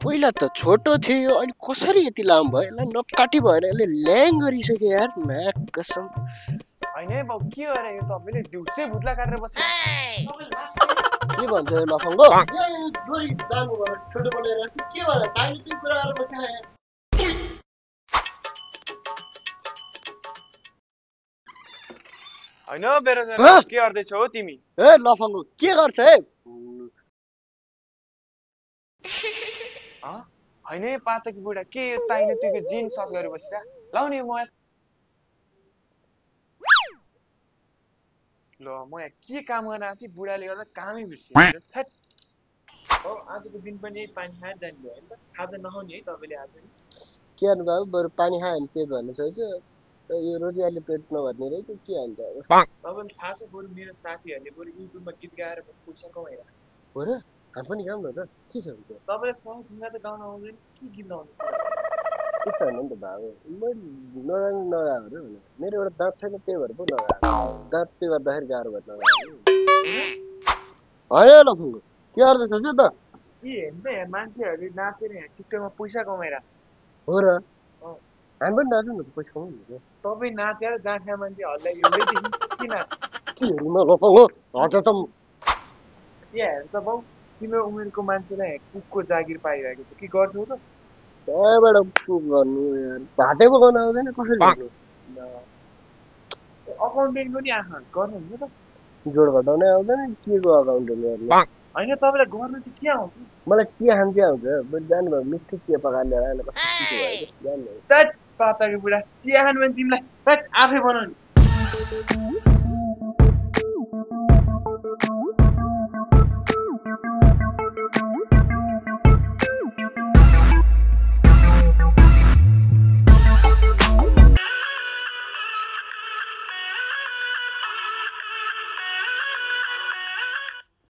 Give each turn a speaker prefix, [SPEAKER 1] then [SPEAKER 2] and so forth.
[SPEAKER 1] पहिला त छोटो थियो अनि कसरी यति लामो भयो यसलाई नकाटी भएन यसले ल्याङ गरिसक्यो यार म्याक कसम
[SPEAKER 2] होइन है बाउ के गरे यो तपाईँले दिउँसै भुत्ला काटेर बस्नु
[SPEAKER 1] के भन्छ यो लफङ्गो छोटो बनाएर के भन्छ ताइले त्यो कुरा गरेर बस्या
[SPEAKER 2] होइन बेरोजगार के गर्दैछौ हो तिमी
[SPEAKER 1] ए लफङ्गो के गर्छ है
[SPEAKER 2] होइन है पातकी बुढा के यो ताइने त्यो जिन सर्च गरेर बसिरा लाउने मोबाइल ल म यहाँ के काम गर्न आएको थिएँ बुढाले गर्दा कामै बिर्सियो हो आजको दिन पनि यही पानी खाएर जाने भयो नि त खाजा नखाउने है तपाईँले आज
[SPEAKER 1] के गर्नु बाबु बरु पानी खायो भने पेट भर्नु सक्छ यो रोजगारले पेट नभर्ने रहेछ के हाल्छ अब
[SPEAKER 2] तपाईँलाई थाहा छ बरु मेरो साथीहरूले बरु युट्युबमा गीत गाएर पैसा कमाइरहेको
[SPEAKER 1] हो र हामी पनि गाउँ न त के छ
[SPEAKER 2] तपाईँलाई सँग ढुङ्गा त गाउन आउँदैन के गीत गाउनु
[SPEAKER 1] त्यस्तो होइन नि त बाबु मैले नगाउनु नगाएको र मेरो एउटा दाँत छैन त्यही भएर पो नगाएको दाँतले गर्दाखेरि गाह्रो भएर नगाएको होइन लफुङ्गो के गर्दैछ त
[SPEAKER 2] के हेर्नु यहाँ मान्छेहरूले नाचेर यहाँ टिकटकमा पैसा कमाइरहेको
[SPEAKER 1] हो र हामी पनि नाचौँ न पैसा कमाउनु
[SPEAKER 2] तपाईँ नाचेर जाँखा मान्छे हल्लाइ एउटै देखिन्छ किन
[SPEAKER 1] के हेर्नु न लफुङ्गो हजुर त
[SPEAKER 2] यहाँ हेर्नु त बाउ तिम्रो उमेरको मान्छेलाई कुकको जागिर पाइरहेको छ के गर्छौ त
[SPEAKER 1] त्यहाँबाट कुक गर्नु यार भातै पकाउनु आउँदैन कसरी गर्नु
[SPEAKER 2] अकाउन्टेन्ट पनि आँखा गर्नुहुन्छ त
[SPEAKER 1] जोड घटाउनै आउँदैन के को अकाउन्टेन्ट गर्नु
[SPEAKER 2] होइन तपाईँलाई गर्नु चाहिँ के आउँछ
[SPEAKER 1] मलाई चिया खानु चाहिँ आउँछ बरु जानुभयो मिठो चिया पकाएर ल्याएर
[SPEAKER 2] पाताको बुढा चिया खानु भने तिमीलाई आफै बनाउने